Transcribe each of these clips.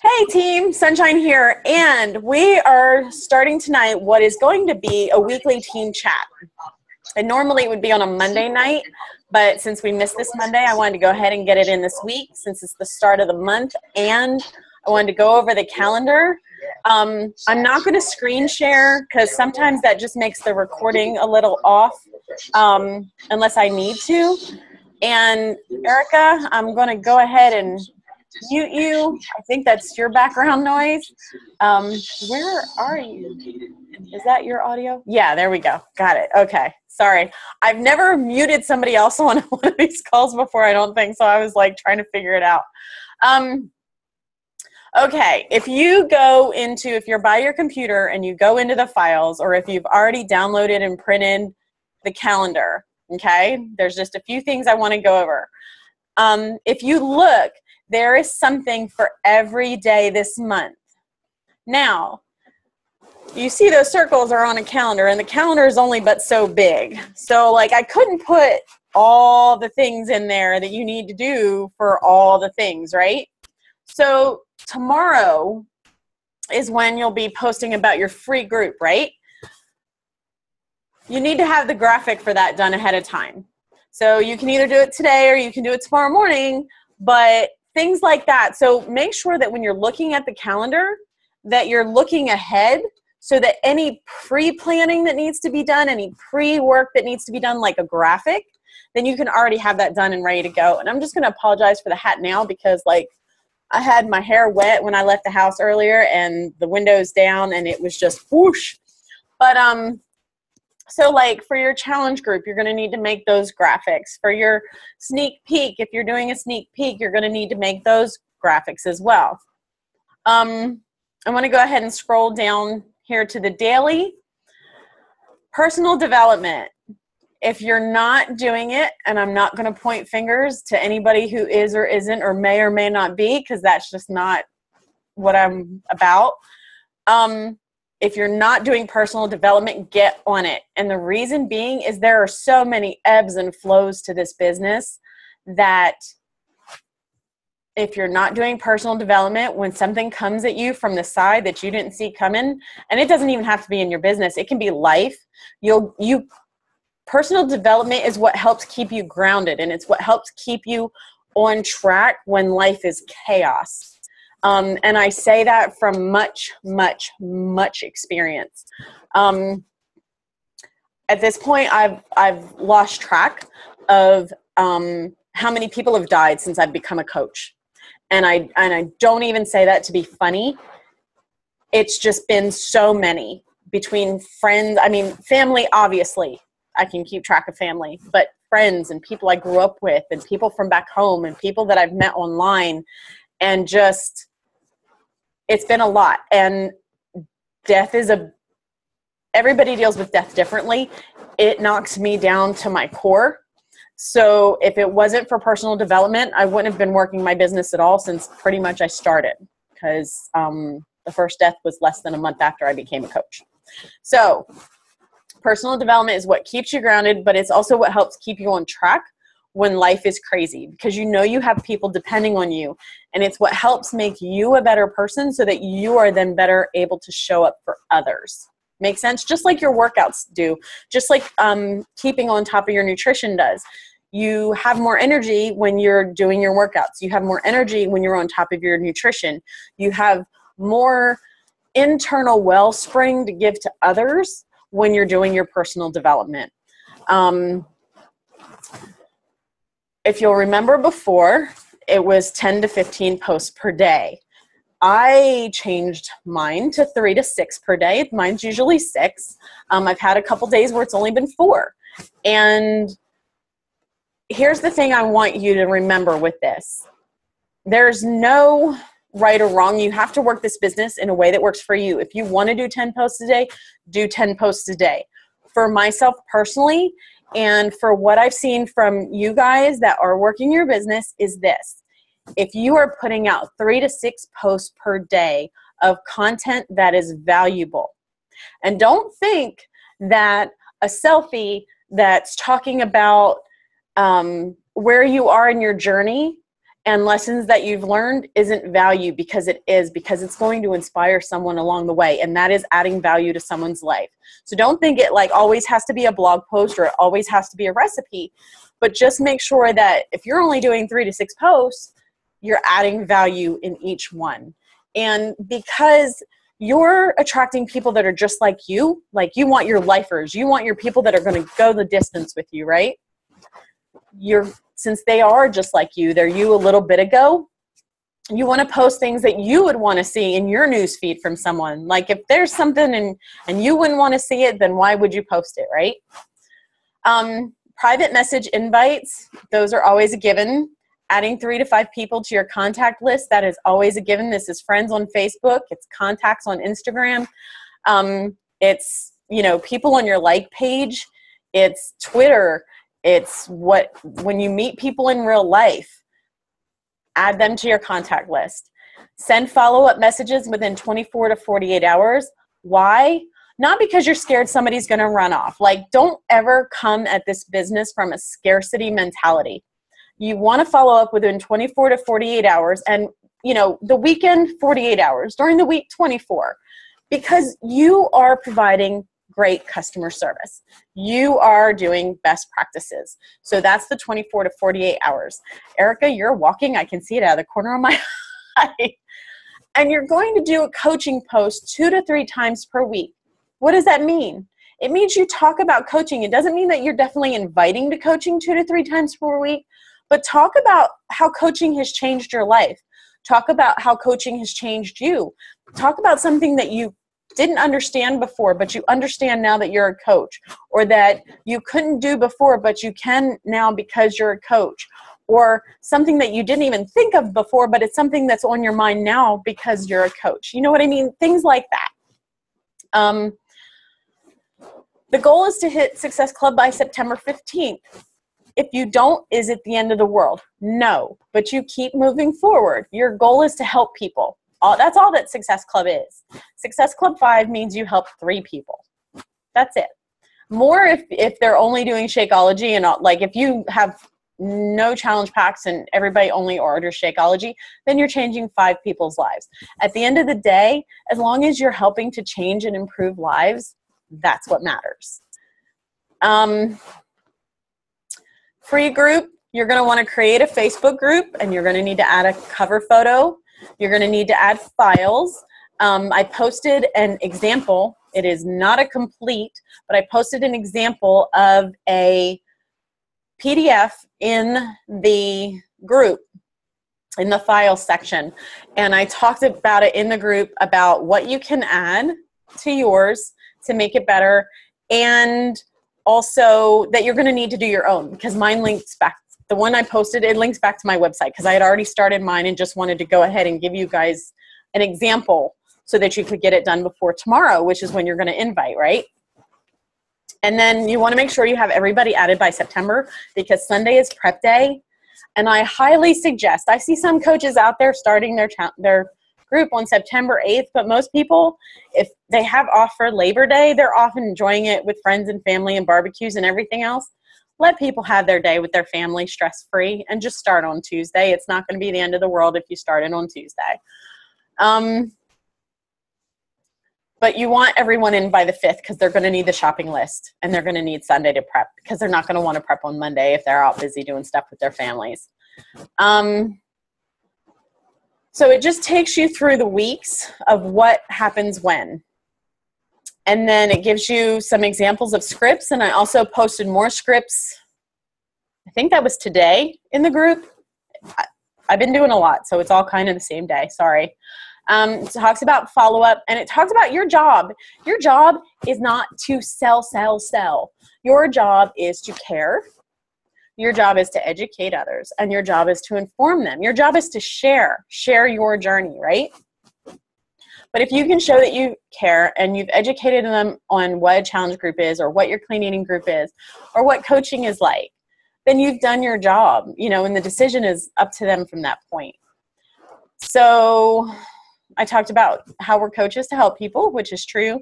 Hey team, Sunshine here, and we are starting tonight what is going to be a weekly team chat. And normally it would be on a Monday night, but since we missed this Monday, I wanted to go ahead and get it in this week since it's the start of the month, and I wanted to go over the calendar. I'm not going to screen share because sometimes that just makes the recording a little off unless I need to. And Erica, I'm going to go ahead and mute you. I think that's your background noise. Where are you? Is that your audio? Yeah, there we go. Got it. Okay. Sorry. I've never muted somebody else on one of these calls before, I don't think, so I was like trying to figure it out. Okay, if you're by your computer and you go into the files, or if you've already downloaded and printed the calendar, okay, there's just a few things I want to go over. If you look, there is something for every day this month. Now, you see those circles are on a calendar, and the calendar is only but so big. So, like, I couldn't put all the things in there that you need to do for all the things, right? So, tomorrow is when you'll be posting about your free group, right? You need to have the graphic for that done ahead of time. So, you can either do it today or you can do it tomorrow morning, but things like that. So make sure that when you're looking at the calendar that you're looking ahead so that any pre-planning that needs to be done, any pre-work that needs to be done, like a graphic, then you can already have that done and ready to go. And I'm just going to apologize for the hat now because, like, I had my hair wet when I left the house earlier and the windows down and it was just whoosh. But so, like, for your challenge group, you're going to need to make those graphics. For your sneak peek, if you're doing a sneak peek, you're going to need to make those graphics as well. I want to go ahead and scroll down here to the daily. Personal development. If you're not doing it, and I'm not going to point fingers to anybody who is or isn't or may not be, because that's just not what I'm about. If you're not doing personal development, get on it. And the reason being is there are so many ebbs and flows to this business that if you're not doing personal development, when something comes at you from the side that you didn't see coming, and it doesn't even have to be in your business, it can be life. Personal development is what helps keep you grounded, and it's what helps keep you on track when life is chaos. And I say that from much experience. At this point, I've lost track of how many people have died since I've become a coach. And I don't even say that to be funny. It's just been so many between friends. I mean, family, obviously. I can keep track of family. But friends and people I grew up with and people from back home and people that I've met online, and just... it's been a lot. And death is everybody deals with death differently. It knocks me down to my core. So if it wasn't for personal development, I wouldn't have been working my business at all since pretty much I started, because the first death was less than a month after I became a coach. So personal development is what keeps you grounded, but it's also what helps keep you on track when life is crazy, because you know you have people depending on you, and it's what helps make you a better person so that you are then better able to show up for others. Make sense? Just like your workouts do, just like keeping on top of your nutrition does. You have more energy when you're doing your workouts. You have more energy when you're on top of your nutrition. You have more internal wellspring to give to others when you're doing your personal development. If you'll remember before, it was 10 to 15 posts per day. I changed mine to 3 to 6 per day. Mine's usually 6. I've had a couple days where it's only been 4. And here's the thing I want you to remember with this. There's no right or wrong. You have to work this business in a way that works for you. If you want to do 10 posts a day, do 10 posts a day. For myself personally, and for what I've seen from you guys that are working your business, is this. If you are putting out 3 to 6 posts per day of content that is valuable, and don't think that a selfie that's talking about where you are in your journey and lessons that you've learned isn't value, because it is, because it's going to inspire someone along the way, and that is adding value to someone's life. So don't think it like always has to be a blog post or it always has to be a recipe, but just make sure that if you're only doing 3 to 6 posts, you're adding value in each one. And because you're attracting people that are just like you want your lifers, you want your people that are going to go the distance with you, right? Since they are just like you, they're you a little bit ago, you want to post things that you would want to see in your news feed from someone. Like if there's something and you wouldn't want to see it, then why would you post it, right? Private message invites, those are always a given. Adding 3 to 5 people to your contact list, that is always a given. This is friends on Facebook, it's contacts on Instagram, it's, people on your like page, it's Twitter, it's when you meet people in real life, add them to your contact list. Send follow-up messages within 24 to 48 hours. Why? Not because you're scared somebody's going to run off. Like, don't ever come at this business from a scarcity mentality. You want to follow up within 24 to 48 hours, and, the weekend, 48 hours. During the week, 24. Because you are providing great customer service. You are doing best practices. So that's the 24 to 48 hours. Erica, you're walking. I can see it out of the corner of my eye. And you're going to do a coaching post 2 to 3 times per week. What does that mean? It means you talk about coaching. It doesn't mean that you're definitely inviting to coaching 2 to 3 times per week, but talk about how coaching has changed your life. Talk about how coaching has changed you. Talk about something that you didn't understand before, but you understand now that you're a coach, or that you couldn't do before, but you can now because you're a coach, or something that you didn't even think of before, but it's something that's on your mind now because you're a coach. You know what I mean? Things like that. The goal is to hit Success Club by September 15th. If you don't, is it the end of the world? No, but you keep moving forward. Your goal is to help people. That's all that Success Club is. Success Club 5 means you help 3 people. That's it. More if they're only doing Shakeology, and like if you have no challenge packs and everybody only orders Shakeology, then you're changing 5 people's lives. At the end of the day, as long as you're helping to change and improve lives, that's what matters. Free group, you're going to want to create a Facebook group, and you're going to need to add a cover photo. You're going to need to add files. I posted an example. It is not a complete, but I posted an example of a PDF in the group, in the file section. And I talked about it in the group about what you can add to yours to make it better, and also that you're going to need to do your own, because mine links back. The one I posted, it links back to my website because I had already started mine and just wanted to go ahead and give you guys an example so that you could get it done before tomorrow, which is when you're going to invite, right? And then you want to make sure you have everybody added by September, because Sunday is prep day. And I highly suggest, I see some coaches out there starting their group on September 8th, but most people, if they have off for Labor Day, they're often enjoying it with friends and family and barbecues and everything else. Let people have their day with their family stress-free, and just start on Tuesday. It's not going to be the end of the world if you started on Tuesday. But you want everyone in by the 5th, because they're going to need the shopping list, and they're going to need Sunday to prep, because they're not going to want to prep on Monday if they're out busy doing stuff with their families. So it just takes you through the weeks of what happens when. And then it gives you some examples of scripts, and I also posted more scripts. I think that was today in the group. I've been doing a lot, so it's all kind of the same day. Sorry. It talks about follow-up, and it talks about your job. Your job is not to sell. Your job is to care. Your job is to educate others, and your job is to inform them. Your job is to share your journey, right? But if you can show that you care and you've educated them on what a challenge group is, or what your clean eating group is, or what coaching is like, then you've done your job, and the decision is up to them from that point. So I talked about how we're coaches to help people, which is true.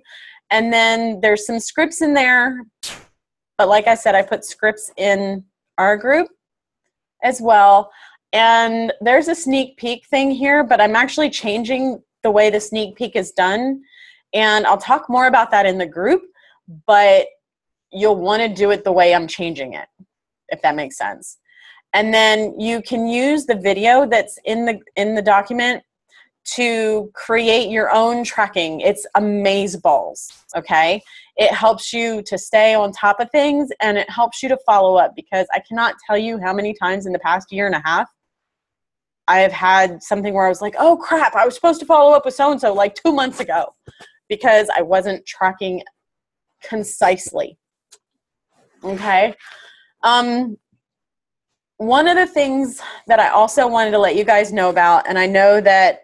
And then there's some scripts in there. But like I said, I put scripts in our group as well. And there's a sneak peek thing here, but I'm actually changing the way the sneak peek is done. And I'll talk more about that in the group, but you'll want to do it the way I'm changing it, if that makes sense. And then you can use the video that's in the document to create your own tracking. It's amazeballs, okay? It helps you to stay on top of things, and it helps you to follow up, because I cannot tell you how many times in the past year and a half I have had something where I was like, oh crap, I was supposed to follow up with so-and-so like 2 months ago, because I wasn't tracking concisely, okay? One of the things that I also wanted to let you guys know about, and I know that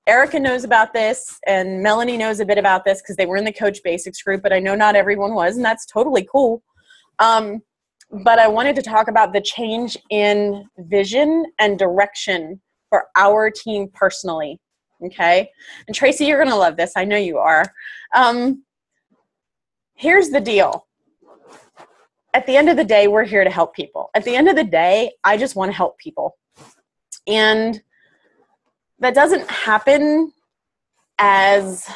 Erica knows about this and Melanie knows a bit about this because they were in the Coach Basics group, but I know not everyone was, and that's totally cool. But I wanted to talk about the change in vision and direction for our team personally, okay? And Tracy, you're going to love this. I know you are. Here's the deal. At the end of the day, we're here to help people. At the end of the day, I just want to help people. And that doesn't happen as,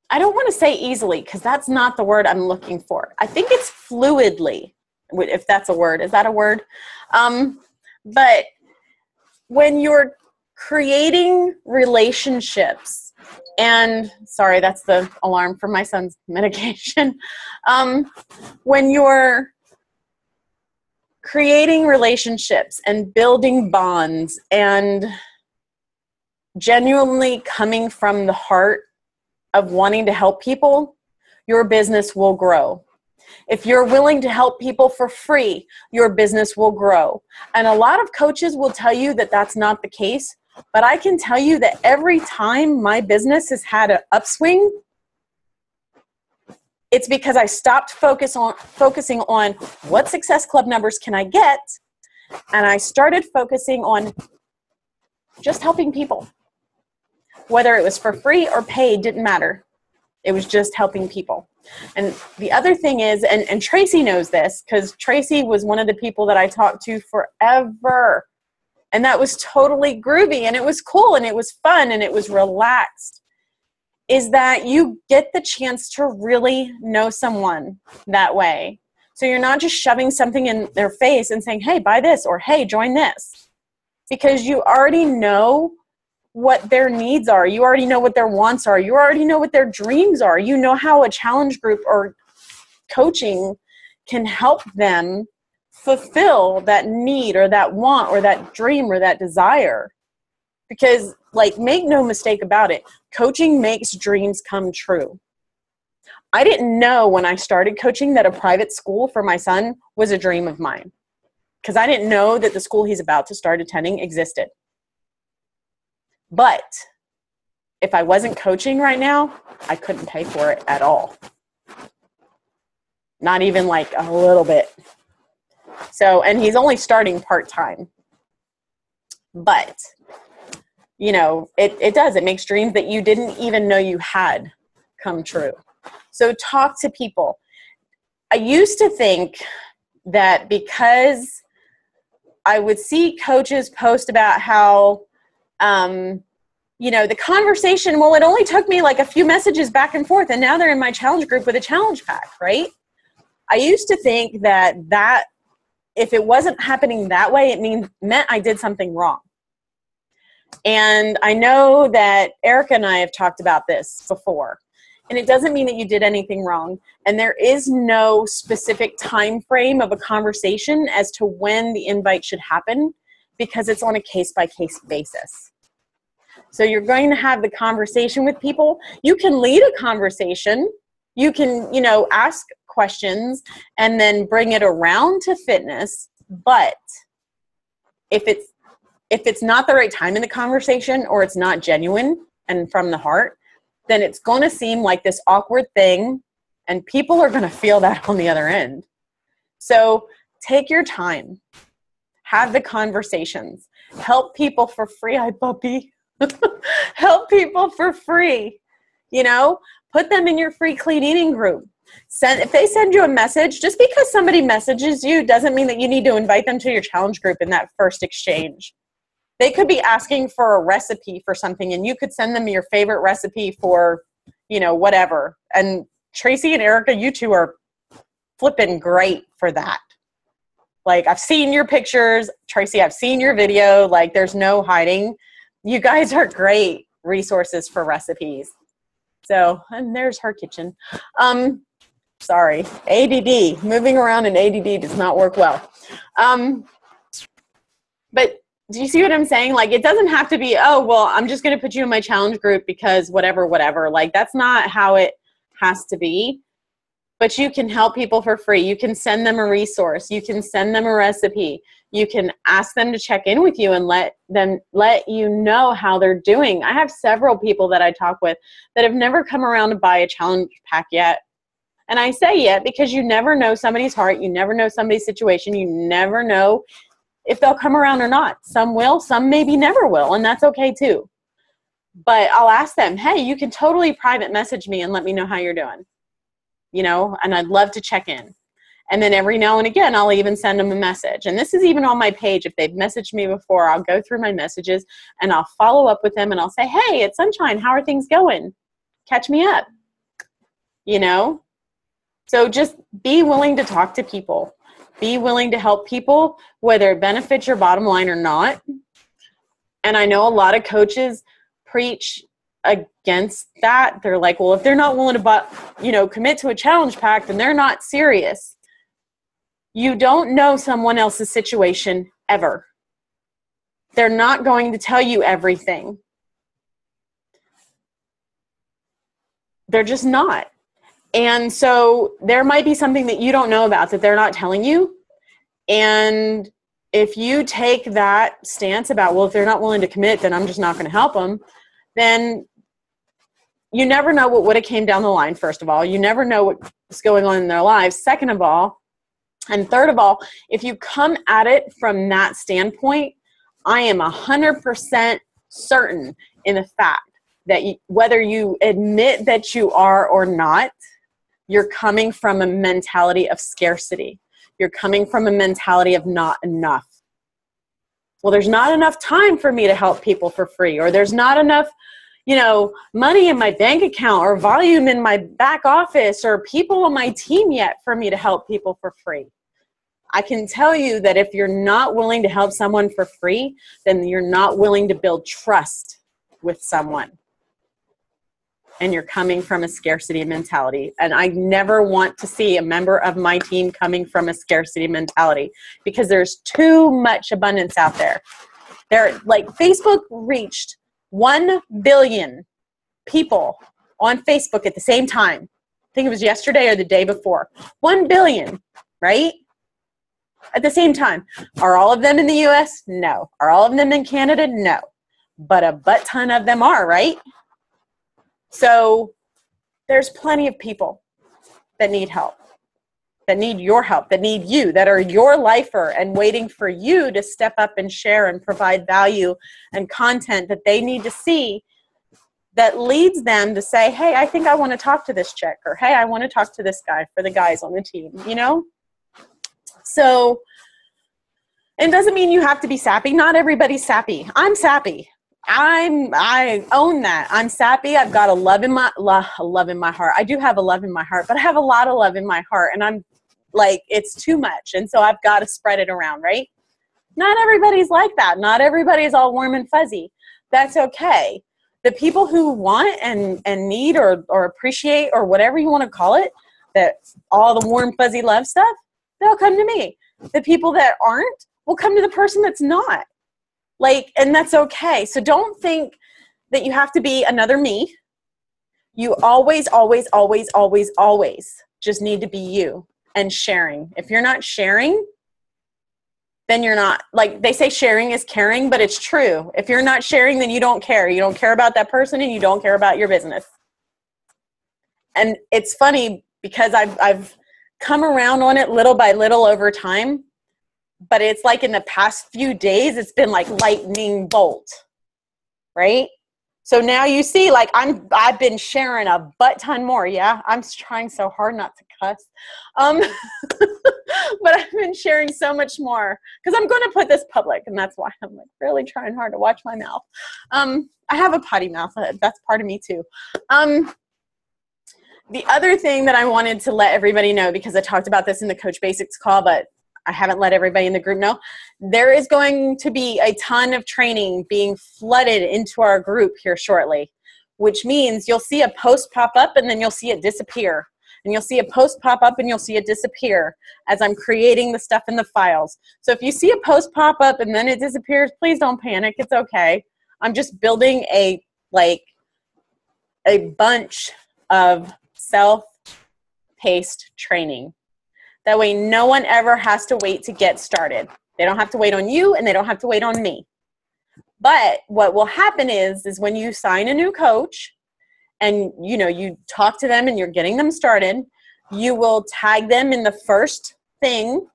I don't want to say easily, because that's not the word I'm looking for. I think it's fluidly, if that's a word. Is that a word? But when you're creating relationships, and sorry, that's the alarm for my son's medication. When you're creating relationships and building bonds and genuinely coming from the heart of wanting to help people, your business will grow. If you're willing to help people for free, your business will grow. And a lot of coaches will tell you that that's not the case. But I can tell you that every time my business has had an upswing, it's because I stopped focusing on what Success Club numbers can I get, and I started focusing on just helping people. Whether it was for free or paid, didn't matter. It was just helping people. And the other thing is, and Tracy knows this, because Tracy was one of the people that I talked to forever. And that was totally groovy, and it was cool, and it was fun, and it was relaxed, is that you get the chance to really know someone that way. So you're not just shoving something in their face and saying, hey, buy this, or hey, join this. Because you already know what their needs are. You already know what their wants are. You already know what their dreams are. You know how a challenge group or coaching can help them fulfill that need or that want or that dream or that desire. Because, like, make no mistake about it, coaching makes dreams come true. I didn't know when I started coaching that a private school for my son was a dream of mine, because I didn't know that the school he's about to start attending existed. But if I wasn't coaching right now, I couldn't pay for it at all. Not even like a little bit. So, and he's only starting part-time. But, you know, it does. It makes dreams that you didn't even know you had come true. So talk to people. I used to think that because I would see coaches post about how, you know, the conversation, well, it only took me like a few messages back and forth, and now they're in my challenge group with a challenge pack, right? I used to think that if it wasn't happening that way, it meant I did something wrong. And I know that Erica and I have talked about this before. And it doesn't mean that you did anything wrong. And there is no specific time frame of a conversation as to when the invite should happen, because it's on a case-by-case basis. So you're going to have the conversation with people. You can lead a conversation. You can, you know, ask questions and then bring it around to fitness. But if it's not the right time in the conversation, or it's not genuine and from the heart, then it's going to seem like this awkward thing, and people are going to feel that on the other end. So take your time. Have the conversations. Help people for free. Hi, puppy. Help people for free. You know, put them in your free clean eating group. If they send you a message, just because somebody messages you doesn't mean that you need to invite them to your challenge group in that first exchange. They could be asking for a recipe for something, and you could send them your favorite recipe for, whatever. And Tracy and Erica, you two are flipping great for that. Like, I've seen your pictures. Tracy, I've seen your video. Like, there's no hiding. You guys are great resources for recipes. So, and there's her kitchen. Sorry, ADD. Moving around in ADD does not work well. But do you see what I'm saying? Like, it doesn't have to be, oh, well, I'm just going to put you in my challenge group because whatever. Like, that's not how it has to be. But you can help people for free. You can send them a resource. You can send them a recipe. You can ask them to check in with you and let you know how they're doing. I have several people that I talk with that have never come around to buy a challenge pack yet. And I say yet because you never know somebody's heart. You never know somebody's situation. You never know if they'll come around or not. Some will, some maybe never will, and that's okay too. But I'll ask them, hey, you can totally private message me and let me know how you're doing. And I'd love to check in. And then every now and again, I'll even send them a message. And this is even on my page. If they've messaged me before, I'll go through my messages and I'll follow up with them and I'll say, hey, it's Sunshine. How are things going? Catch me up. So just be willing to talk to people. Be willing to help people, whether it benefits your bottom line or not. And I know a lot of coaches preach against that. They're like, well, if they're not willing to commit to a challenge pack, then they're not serious. You don't know someone else's situation ever. They're not going to tell you everything. They're just not. And so there might be something that you don't know about that they're not telling you. And if you take that stance about, well, if they're not willing to commit, then I'm just not going to help them, then you never know what would have came down the line, first of all. You never know what's going on in their lives, second of all. And third of all, if you come at it from that standpoint, I am 100% certain in the fact that whether you admit that you are or not, you're coming from a mentality of scarcity. You're coming from a mentality of not enough. Well, there's not enough time for me to help people for free, or there's not enough, money in my bank account or volume in my back office or people on my team yet for me to help people for free. I can tell you that if you're not willing to help someone for free, then you're not willing to build trust with someone. And you're coming from a scarcity mentality. And I never want to see a member of my team coming from a scarcity mentality because there's too much abundance out there. Facebook reached 1 billion people on Facebook at the same time. I think it was yesterday or the day before. 1 billion, right? At the same time. Are all of them in the US? No. Are all of them in Canada? No. But a butt ton of them are, right? So there's plenty of people that need help, that need your help, that need you, that are your lifer and waiting for you to step up and share and provide value and content that they need to see that leads them to say, hey, I think I want to talk to this chick, or hey, I want to talk to this guy, for the guys on the team, So it doesn't mean you have to be sappy. Not everybody's sappy. I'm sappy. I own that. I'm sappy. I've got a love in my heart. I do have a love in my heart, but I have a lot of love in my heart, and I'm like, it's too much. And so I've got to spread it around, right? Not everybody's like that. Not everybody's all warm and fuzzy. That's okay. The people who want and need or appreciate or whatever you want to call it, that all the warm, fuzzy love stuff, they'll come to me. The people that aren't will come to the person that's not. And that's okay. So don't think that you have to be another me. You always, always, always, always, always just need to be you and sharing. If you're not sharing, then you're not, they say sharing is caring, but it's true. If you're not sharing, then you don't care. You don't care about that person and you don't care about your business. And it's funny because I've come around on it little by little over time. But it's like in the past few days, it's been like lightning bolt, right? So now you see, like, I've been sharing a butt ton more. Yeah, I'm trying so hard not to cuss. But I've been sharing so much more because I'm going to put this public, and that's why I'm like really trying hard to watch my mouth. I have a potty mouth. That's part of me too. The other thing that I wanted to let everybody know, because I talked about this in the Coach Basics call, but I haven't let everybody in the group know, there is going to be a ton of training being flooded into our group here shortly, which means you'll see a post pop up and then you'll see it disappear. And you'll see a post pop up and you'll see it disappear as I'm creating the stuff in the files. So if you see a post pop up and then it disappears, please don't panic. It's okay. I'm just building a bunch of self-paced training. That way no one ever has to wait to get started. They don't have to wait on you and they don't have to wait on me. But what will happen is when you sign a new coach and you talk to them and you're getting them started, you will tag them in the first thing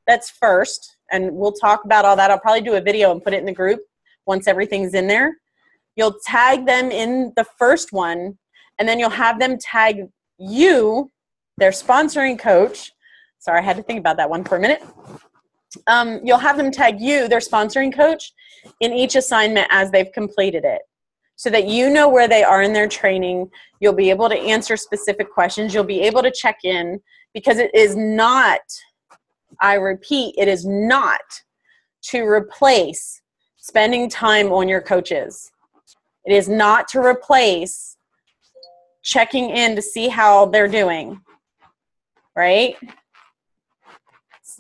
that's first, and we'll talk about all that. I'll probably do a video and put it in the group once everything's in there. You'll tag them in the first one, and then you'll have them tag you, their sponsoring coach. Sorry, I had to think about that one for a minute. You'll have them tag you, their sponsoring coach, in each assignment as they've completed it, so that you know where they are in their training. You'll be able to answer specific questions. You'll be able to check in, because it is not, I repeat, it is not to replace spending time on your coaches. It is not to replace checking in to see how they're doing, right?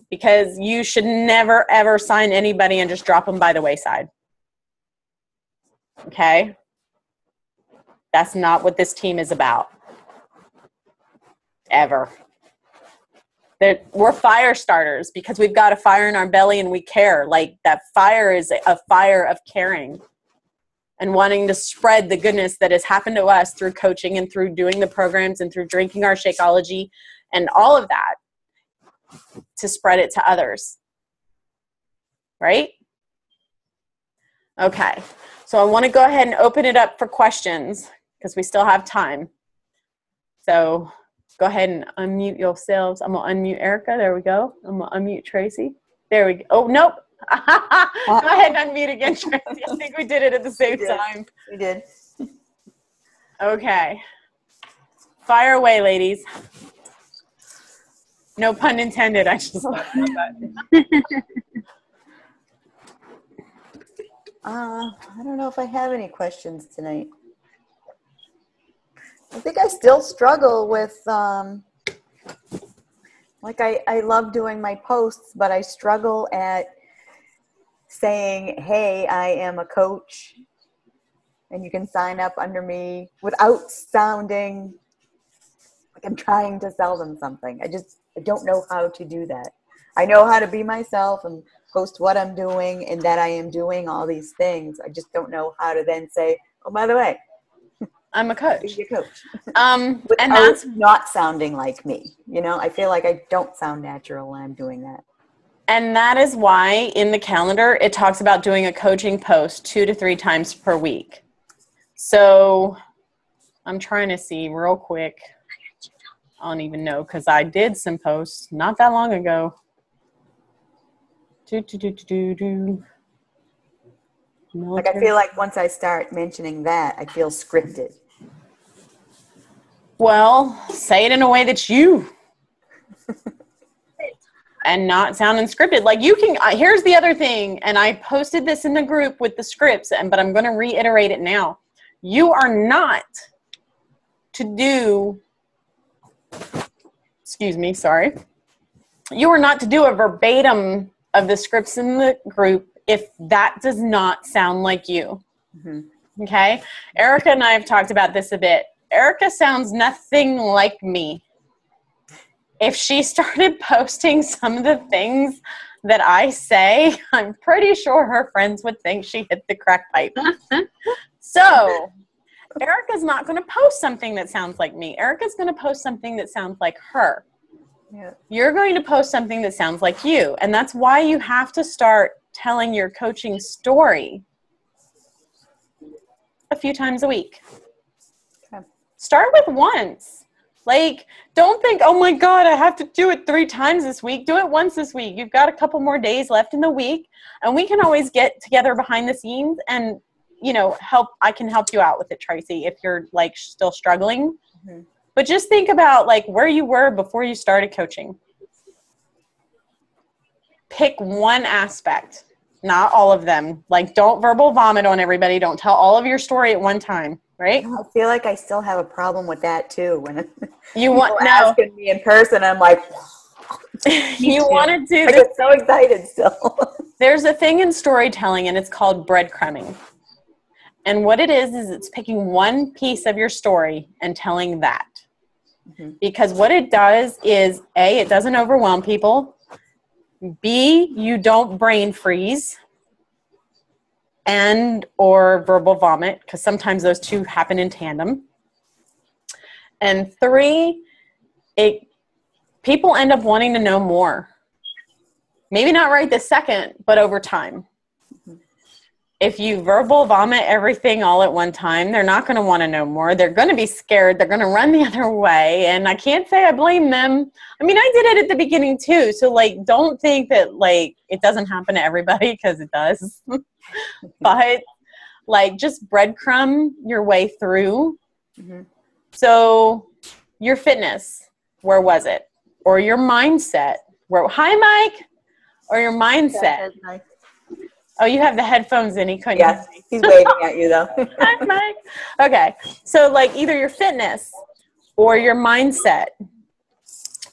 Because you should never, ever sign anybody and just drop them by the wayside. Okay? That's not what this team is about. Ever. We're fire starters because we've got a fire in our belly and we care. Like, that fire is a fire of caring and wanting to spread the goodness that has happened to us through coaching and through doing the programs and through drinking our Shakeology and all of that, to spread it to others. Right? Okay. So I want to go ahead and open it up for questions because we still have time. So go ahead and unmute yourselves. I'm going to unmute Erica. There we go. I'm going to unmute Tracy. There we go. Oh, nope. Go ahead and unmute again, Tracy. I think we did it at the same time. We did. Okay. Fire away, ladies. No pun intended. I just thought about that. I don't know if I have any questions tonight. I think I still struggle with, like, I love doing my posts, but I struggle at saying, hey, I am a coach and you can sign up under me without sounding like I'm trying to sell them something. I don't know how to do that. I know how to be myself and post what I'm doing and that I am doing all these things. I just don't know how to then say, oh, by the way, I'm a coach. Be a coach. And that's not sounding like me. I feel like I don't sound natural when I'm doing that. And that is why in the calendar, it talks about doing a coaching post 2 to 3 times per week. So I'm trying to see real quick. I don't even know because I did some posts not that long ago. Like, I feel like once I start mentioning that, I feel scripted. Well, say it in a way that's you. And not sounding scripted. Like, you can, here's the other thing, and I posted this in the group with the scripts, but I'm going to reiterate it now. You are not to do, you are not to do a verbatim of the scripts in the group if that does not sound like you. Mm-hmm. Okay? Erica and I have talked about this a bit. Erica sounds nothing like me. If she started posting some of the things that I say, I'm pretty sure her friends would think she hit the crack pipe. So Erica's not going to post something that sounds like me. Erica's going to post something that sounds like her. Yeah. You're going to post something that sounds like you. And that's why you have to start telling your coaching story. a few times a week. Okay. Start with once. Like, don't think, oh my God, I have to do it 3 times this week. Do it once this week. You've got a couple more days left in the week, and we can always get together behind the scenes and, you know, I can help you out with it, Tracy, if you're like still struggling. Mm-hmm. But just think about like where you were before you started coaching. Pick one aspect, not all of them. Like, don't verbal vomit on everybody. Don't tell all of your story at one time, right? I feel like I still have a problem with that too. When you want asking me in person, I'm like, you want to do I get so excited still. There's a thing in storytelling, and it's called breadcrumbing. And what it is it's picking one piece of your story and telling that. Mm-hmm. Because what it does is, A, it doesn't overwhelm people. B, you don't brain freeze and or verbal vomit, because sometimes those two happen in tandem. And 3, people end up wanting to know more. Maybe not right this second, but over time. If you verbal vomit everything all at one time, they're not going to want to know more. They're going to be scared. They're going to run the other way. And I can't say I blame them. I mean, I did it at the beginning too. So like, don't think that like it doesn't happen to everybody, because it does. But like, just breadcrumb your way through. Mm-hmm. So your fitness, where was it? Or your mindset. Hi, Mike. Or your mindset. Oh, you have the headphones in. He couldn't. Yes, he's waving at you though. Hi, Mike. Okay, so like either your fitness or your mindset,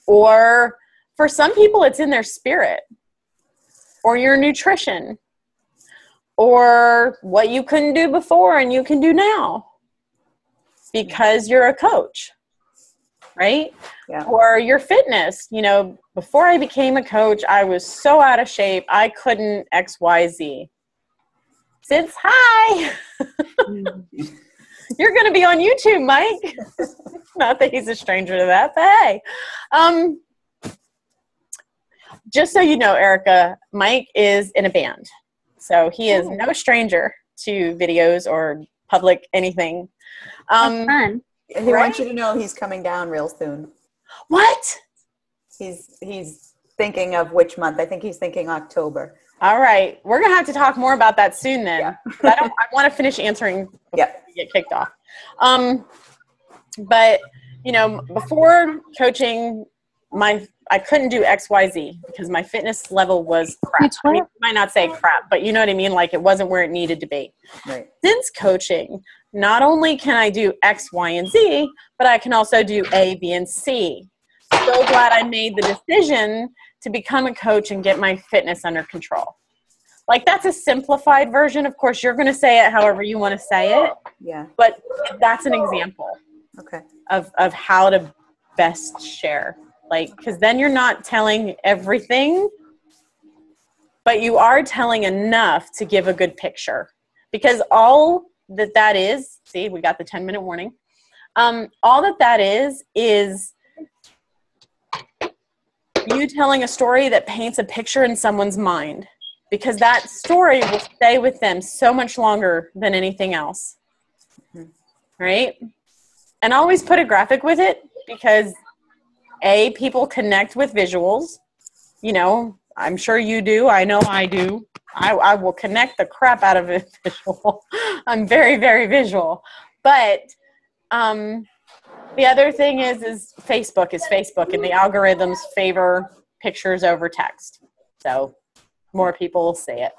or for some people it's in their spirit, or your nutrition, or what you couldn't do before and you can do now because you're a coach, right? Yeah. Or your fitness. You know, before I became a coach, I was so out of shape, I couldn't XYZ. Since, hi! You're going to be on YouTube, Mike. Not that he's a stranger to that, but hey. Just so you know, Erica, Mike is in a band. So he is no stranger to videos or public anything. That's fun. He wants you to know he's coming down real soon. What? He's thinking of which month. I think he's thinking October. All right. We're going to have to talk more about that soon then. Yeah. I want to finish answering before we get kicked off. But, you know, before coaching, I couldn't do XYZ because my fitness level was crap. I mean, you might not say crap, but you know what I mean? Like, it wasn't where it needed to be. Right. Since coaching, not only can I do X, Y, and Z, but I can also do A, B, and C. So glad I made the decision to become a coach and get my fitness under control. Like, that's a simplified version. Of course, you're going to say it however you want to say it. Yeah. But that's an example of how to best share. Like, because then you're not telling everything, but you are telling enough to give a good picture. Because all that is, see, we got the 10-minute warning. All that is you telling a story that paints a picture in someone's mind. Because that story will stay with them so much longer than anything else. Right? And always put a graphic with it, because A, people connect with visuals. You know, I'm sure you do. I know I do. I will connect the crap out of a visual. I'm very, very visual. But the other thing is Facebook is Facebook, and the algorithms favor pictures over text. So more people will see it.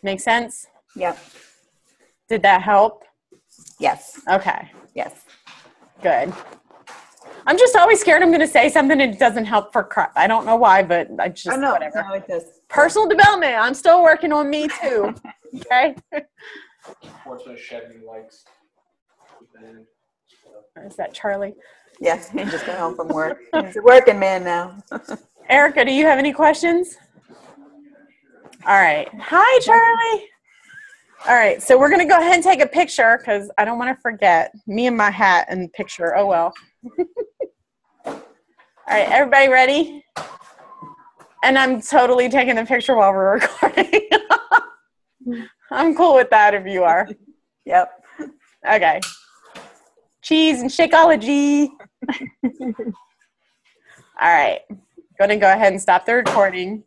Make sense? Yep. Did that help? Yes. Okay. Yes. Good. I'm just always scared I'm going to say something and it doesn't help for crap. I don't know why, but I just, whatever. No, it does. Personal development. I'm still working on me too. Okay. Unfortunately, Chevy likes. Is that Charlie? Yes. He just got home from work. He's a working man now. Erica, do you have any questions? All right. Hi, Charlie. All right. So we're going to go ahead and take a picture because I don't want to forget me and my hat and picture. Oh, well. All right. Everybody ready? And I'm totally taking the picture while we're recording. I'm cool with that if you are. Yep. Okay. Cheese and Shakeology. All right. Going to go ahead and stop the recording.